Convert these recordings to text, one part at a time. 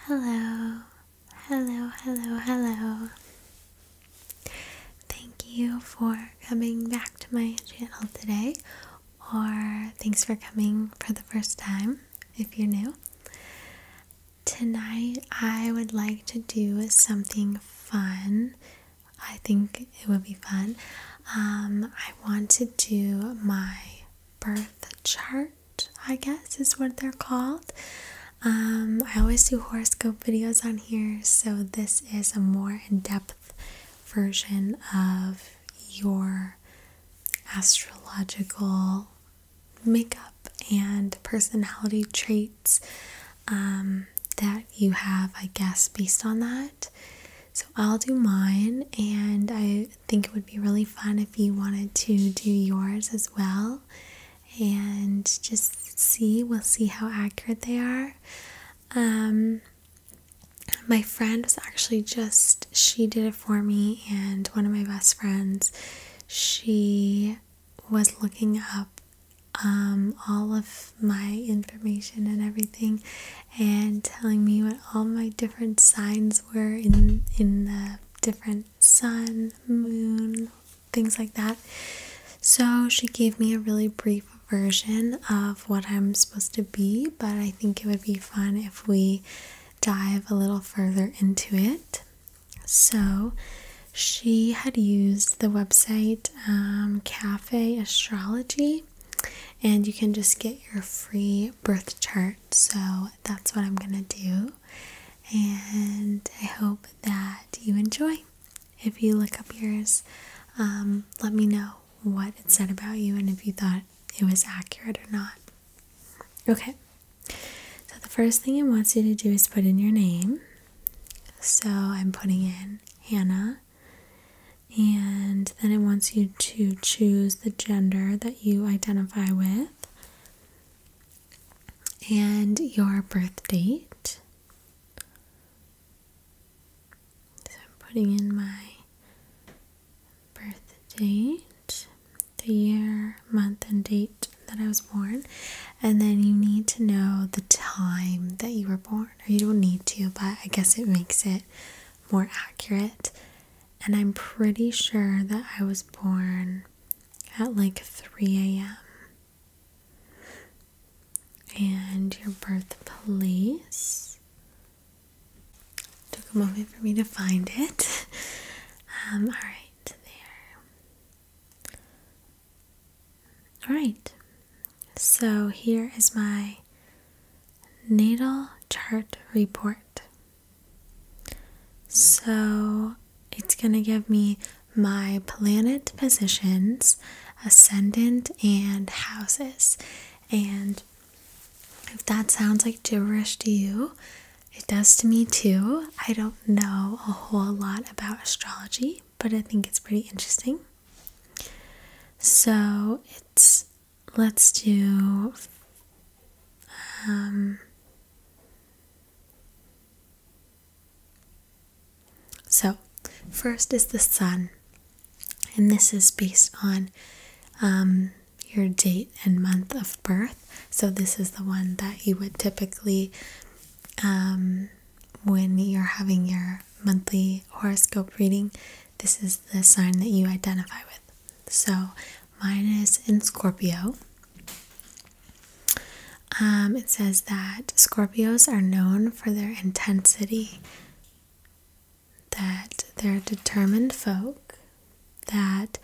Hello, hello. Thank you for coming back to my channel today, or thanks for coming for the first time if you're new. Tonight I would like to do something fun. I think it would be fun. I want to do my birth chart, I guess is what they're called. I always do horoscope videos on here, so this is a more in-depth version of your astrological makeup and personality traits that you have, I guess, based on that. So I'll do mine, and I think it would be really fun if you wanted to do yours as well, and just we'll see how accurate they are. My friend was actually she did it for me, and one of my best friends, she was looking up all of my information and everything and telling me what all my different signs were in the different sun, moon, things like that. So she gave me a really brief version of what I'm supposed to be, but I think it would be fun if we dive a little further into it. So she had used the website Cafe Astrology, and you can just get your free birth chart. So that's what I'm gonna do, and I hope that you enjoy. If you look up yours, let me know what it said about you and if you thought it was accurate or not. Okay, so the first thing it wants you to do is put in your name. So I'm putting in Hannah, and then it wants you to choose the gender that you identify with and your birth date. So I'm putting in my birth date, the year, month, and date that I was born, and then you need to know the time that you were born, or you don't need to, but I guess it makes it more accurate. And I'm pretty sure that I was born at like 3 a.m. And your birthplace. Took a moment for me to find it. Alright, there. Alright, so here is my natal chart report. So it's going to give me my planet positions, ascendant, and houses. And if that sounds like gibberish to you, it does to me too. I don't know a whole lot about astrology, but I think it's pretty interesting. So let's do so first is the sun, and this is based on your date and month of birth. So this is the one that you would typically, when you're having your monthly horoscope reading, this is the sign that you identify with. So mine is in Scorpio. It says that Scorpios are known for their intensity, that they're determined folk that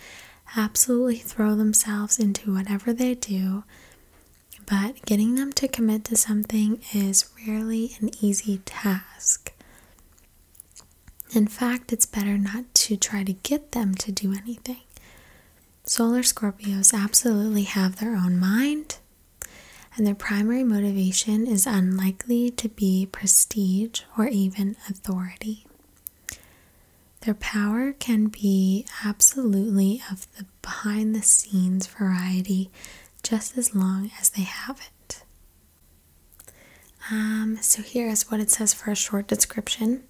absolutely throw themselves into whatever they do, but getting them to commit to something is rarely an easy task. In fact, it's better not to try to get them to do anything. Solar Scorpios absolutely have their own mind, and their primary motivation is unlikely to be prestige or even authority. Their power can be absolutely of the behind-the-scenes variety, just as long as they have it. So here is what it says for a short description.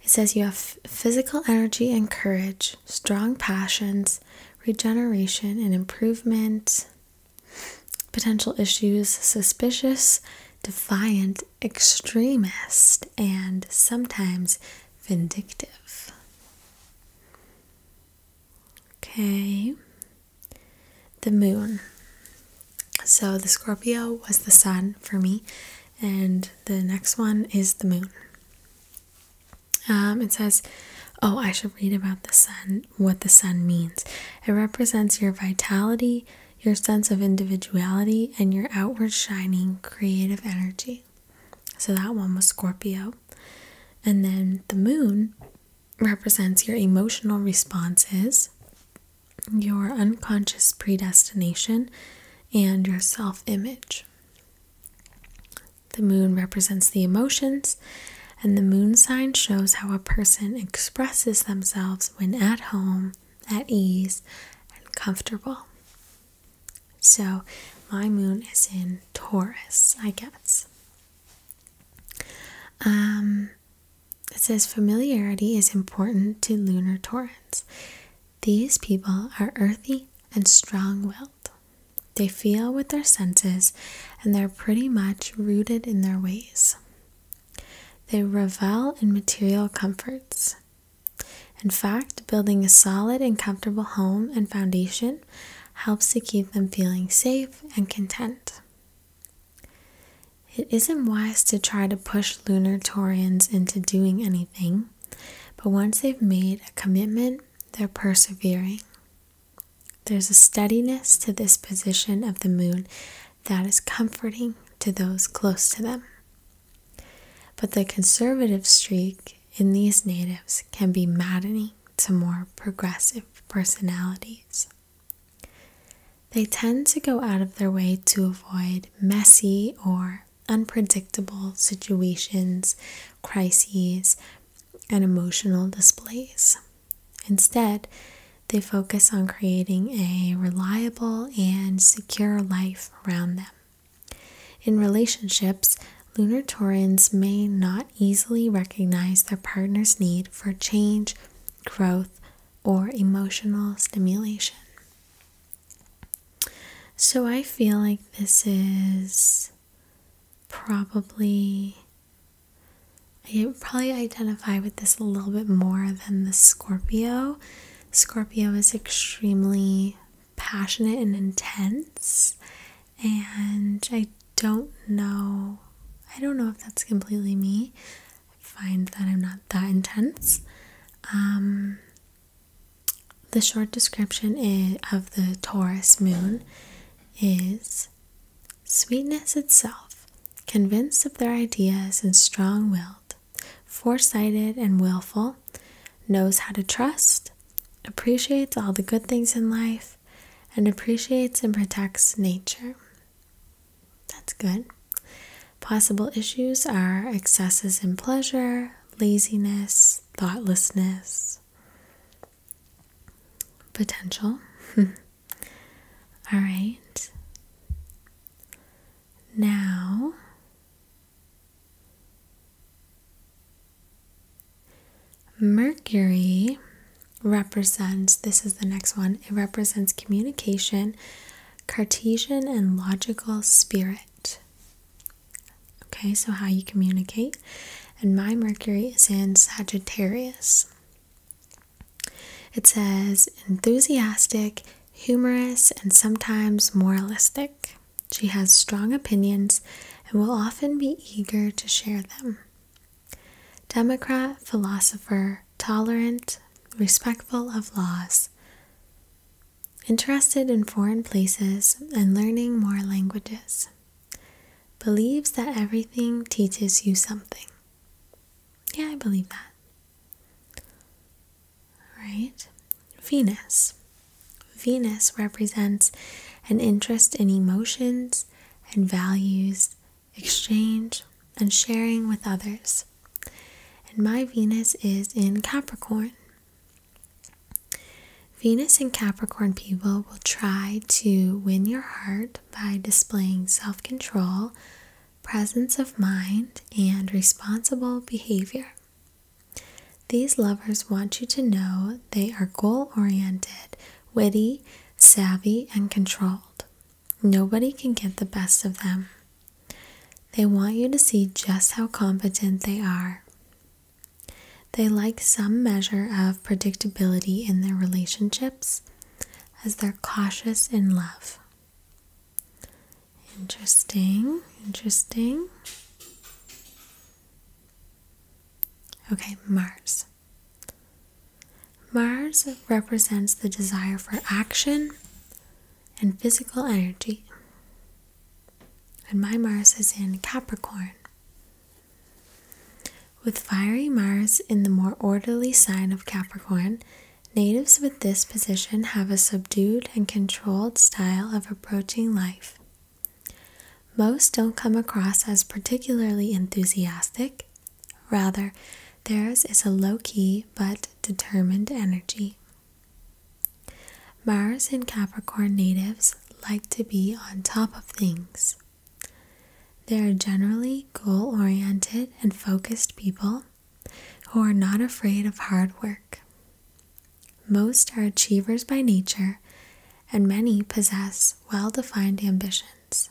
It says you have physical energy and courage, strong passions, regeneration and improvement, potential issues, suspicious, defiant, extremist, and sometimes vindictive. Okay, the moon. So the Scorpio was the sun for me, and the next one is the moon. It says, oh, I should read about the sun, what the sun means. It represents your vitality, your sense of individuality, and your outward shining creative energy. So that one was Scorpio. And then the moon represents your emotional responses, your unconscious predestination, and your self-image. The moon represents the emotions, and the moon sign shows how a person expresses themselves when at home, at ease, and comfortable. So my moon is in Taurus, I guess. It says familiarity is important to lunar Taurans. These people are earthy and strong-willed. They feel with their senses, and they're pretty much rooted in their ways. They revel in material comforts. In fact, building a solid and comfortable home and foundation helps to keep them feeling safe and content. It isn't wise to try to push lunar Taurans into doing anything, but once they've made a commitment, they're persevering. There's a steadiness to this position of the moon that is comforting to those close to them. But the conservative streak in these natives can be maddening to more progressive personalities. They tend to go out of their way to avoid messy or unpredictable situations, crises, and emotional displays. Instead, they focus on creating a reliable and secure life around them. In relationships, lunar Taurans may not easily recognize their partner's need for change, growth, or emotional stimulation. So I feel like this is probably, I probably identify with this a little bit more than the Scorpio. Scorpio is extremely passionate and intense, and I don't know if that's completely me. I find that I'm not that intense. The short description of the Taurus moon is sweetness itself, convinced of their ideas and strong-willed, foresighted and willful, knows how to trust, appreciates all the good things in life, and appreciates and protects nature. That's good. Possible issues are excesses in pleasure, laziness, thoughtlessness, potential. All right. Now, Mercury represents, this is the next one, it represents communication, Cartesian and logical spirit. Okay, so how you communicate. And my Mercury is in Sagittarius. It says enthusiastic, humorous, and sometimes moralistic. She has strong opinions and will often be eager to share them. Democrat, philosopher, tolerant, respectful of laws, interested in foreign places and learning more languages. Believes that everything teaches you something. Yeah, I believe that. All right. Venus. Venus represents an interest in emotions and values, exchange, and sharing with others. And my Venus is in Capricorn. Venus and Capricorn people will try to win your heart by displaying self-control, presence of mind, and responsible behavior. These lovers want you to know they are goal-oriented, witty, savvy, and controlled. Nobody can get the best of them. They want you to see just how competent they are. They like some measure of predictability in their relationships, as they're cautious in love. Interesting, interesting. Okay, Mars. Mars represents the desire for action and physical energy. And my Mars is in Capricorn. With fiery Mars in the more orderly sign of Capricorn, natives with this position have a subdued and controlled style of approaching life. Most don't come across as particularly enthusiastic. Rather, theirs is a low-key but determined energy. Mars and Capricorn natives like to be on top of things. They are generally goal-oriented and focused people who are not afraid of hard work. Most are achievers by nature, and many possess well-defined ambitions,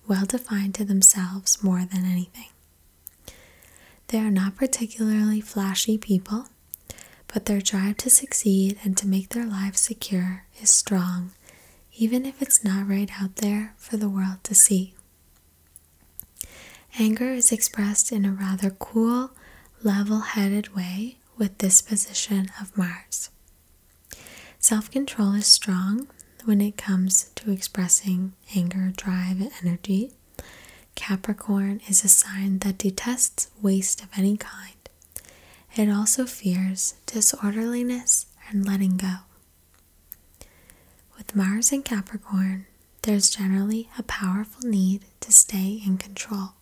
well-defined to themselves more than anything. They are not particularly flashy people, but their drive to succeed and to make their lives secure is strong, even if it's not right out there for the world to see. Anger is expressed in a rather cool, level-headed way with this position of Mars. Self-control is strong when it comes to expressing anger, drive, and energy. Capricorn is a sign that detests waste of any kind. It also fears disorderliness and letting go. With Mars in Capricorn, there's generally a powerful need to stay in control.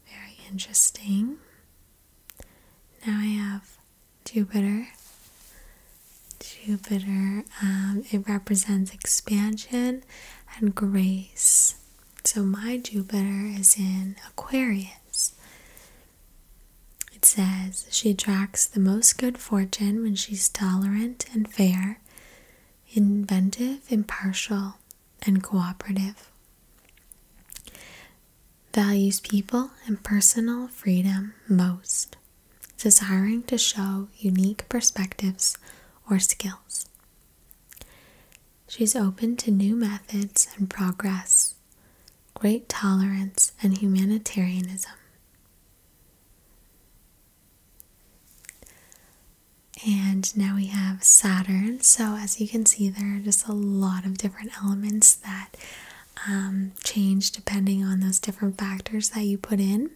Very interesting. Now I have Jupiter. It represents expansion and grace. So my Jupiter is in Aquarius. It says she attracts the most good fortune when she's tolerant and fair, inventive, impartial, and cooperative. Values people and personal freedom most, desiring to show unique perspectives or skills. She's open to new methods and progress, great tolerance and humanitarianism. And now we have Saturn. So as you can see, there are just a lot of different elements that change depending on those different factors that you put in.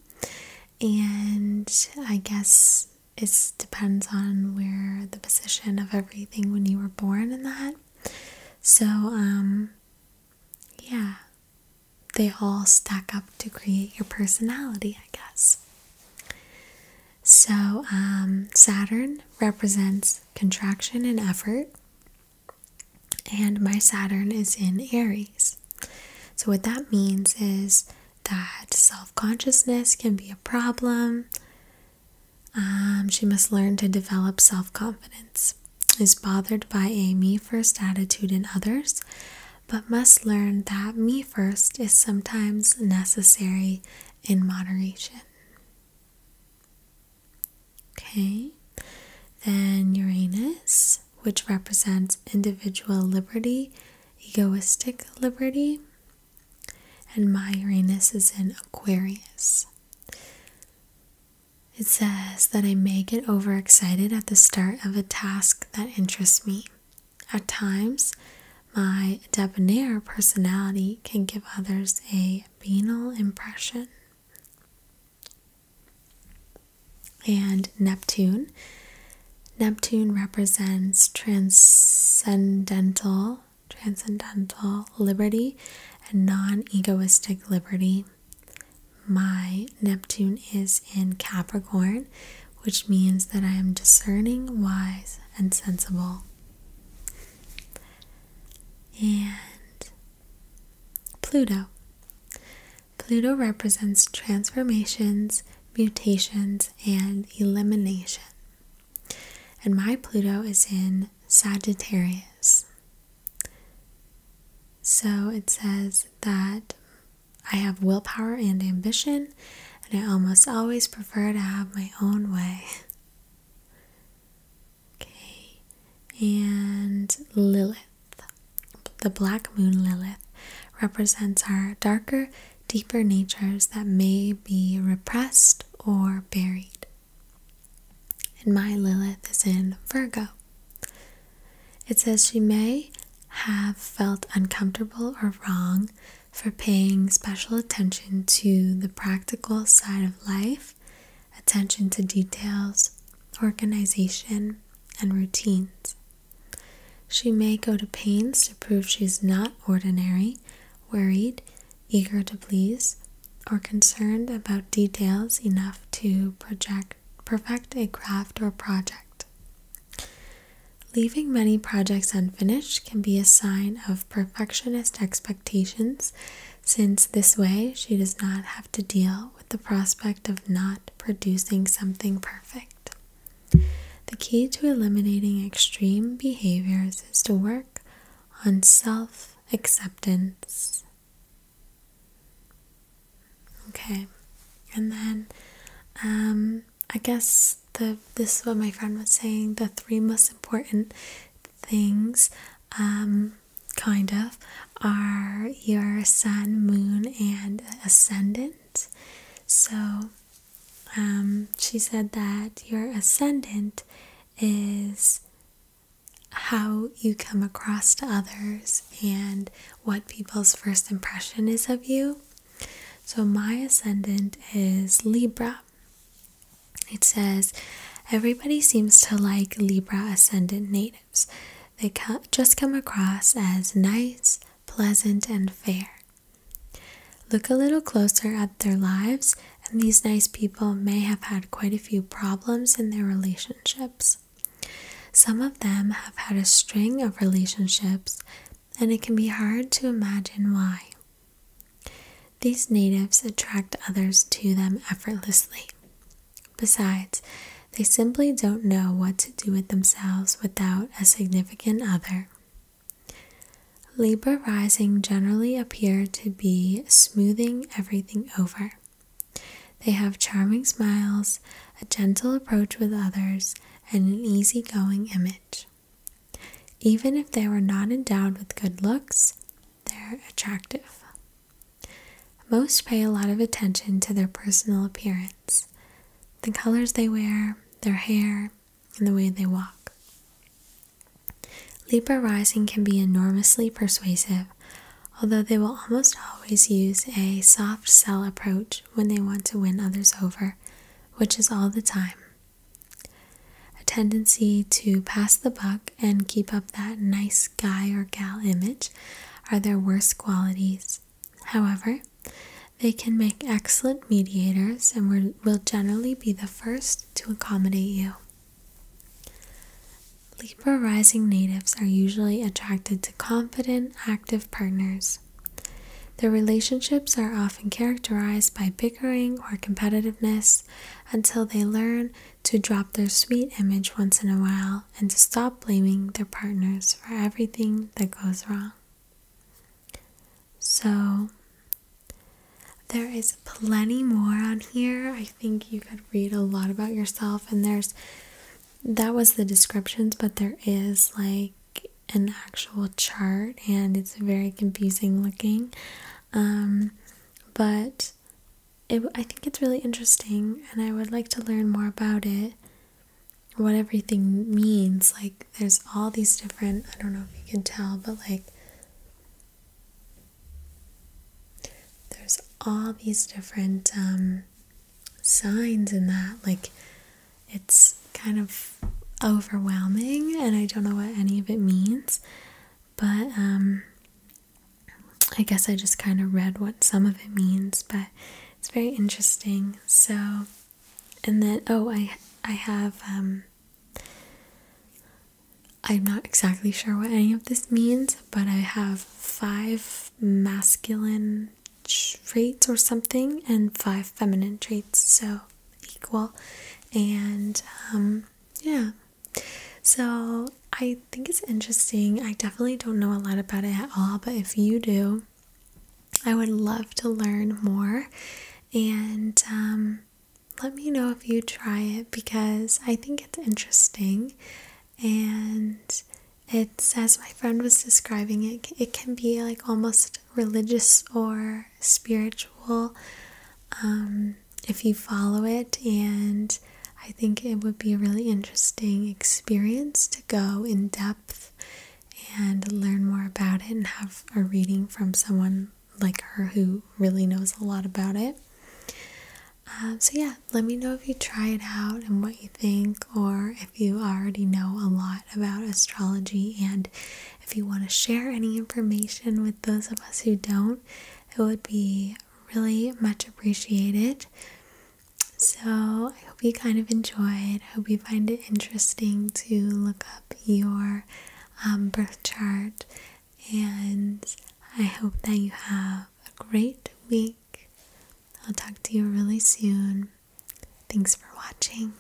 And I guess it depends on where the position of everything when you were born and that. So, yeah, they all stack up to create your personality, I guess. So, Saturn represents contraction and effort, and my Saturn is in Aries. So what that means is that self-consciousness can be a problem. She must learn to develop self-confidence, is bothered by a me-first attitude in others, but must learn that me first is sometimes necessary in moderation. Okay, then Uranus, which represents individual liberty, egoistic liberty, and my Uranus is in Aquarius. It says that I may get overexcited at the start of a task that interests me. At times, my debonair personality can give others a banal impression. And Neptune represents transcendental liberty and non-egoistic liberty. My Neptune is in Capricorn, which means that I am discerning, wise, and sensible. And Pluto. Pluto represents transformations, mutations, and elimination. And my Pluto is in Sagittarius. So it says that I have willpower and ambition, and I almost always prefer to have my own way. Okay, and Lilith, the black moon Lilith, represents our darker, deeper natures that may be repressed or buried. And my Lilith is in Virgo. It says she may have felt uncomfortable or wrong for paying special attention to the practical side of life, attention to details, organization, and routines. She may go to pains to prove she's not ordinary, worried, eager to please, or concerned about details enough to perfect a craft or project. Leaving many projects unfinished can be a sign of perfectionist expectations, since this way she does not have to deal with the prospect of not producing something perfect. The key to eliminating extreme behaviors is to work on self-acceptance. Okay, and then I guess this is what my friend was saying, the 3 most important things, kind of, are your sun, moon, and ascendant. So, she said that your ascendant is how you come across to others and what people's first impression is of you. So my ascendant is Libra. It says, everybody seems to like Libra ascendant natives. They just come across as nice, pleasant, and fair. Look a little closer at their lives, and these nice people may have had quite a few problems in their relationships. Some of them have had a string of relationships, and it can be hard to imagine why. These natives attract others to them effortlessly. Besides, they simply don't know what to do with themselves without a significant other. Libra rising generally appear to be smoothing everything over. They have charming smiles, a gentle approach with others, and an easygoing image. Even if they were not endowed with good looks, they're attractive. Most pay a lot of attention to their personal appearance, the colors they wear, their hair, and the way they walk. Libra rising can be enormously persuasive, although they will almost always use a soft sell approach when they want to win others over, which is all the time. A tendency to pass the buck and keep up that nice guy or gal image are their worst qualities. However, they can make excellent mediators and will generally be the first to accommodate you. Libra rising natives are usually attracted to confident, active partners. Their relationships are often characterized by bickering or competitiveness until they learn to drop their sweet image once in a while and to stop blaming their partners for everything that goes wrong. So, there is plenty more on here. I think you could read a lot about yourself, and that was the descriptions, but there is like an actual chart, and it's very confusing looking. But I think it's really interesting, and I would like to learn more about it, what everything means. Like, there's all these different, I don't know if you can tell, but like, there's all these different signs in that. Like, it's kind of overwhelming, and I don't know what any of it means, but I guess I just kind of read what some of it means, but it's very interesting. So, and then I have I'm not exactly sure what any of this means, but I have 5 masculine traits or something and 5 feminine traits, so equal. And yeah, so I think it's interesting. I definitely don't know a lot about it at all, but if you do, I would love to learn more, and let me know if you try it, because I think it's interesting. And it's, as my friend was describing it, it can be like almost religious or spiritual if you follow it. And I think it would be a really interesting experience to go in depth and learn more about it and have a reading from someone like her who really knows a lot about it. So yeah, let me know if you try it out and what you think, or if you already know a lot about astrology, and if you want to share any information with those of us who don't, it would be really much appreciated. So I hope you kind of enjoyed. I hope you find it interesting to look up your birth chart, and I hope that you have a great week. I'll talk to you really soon. Thanks for watching.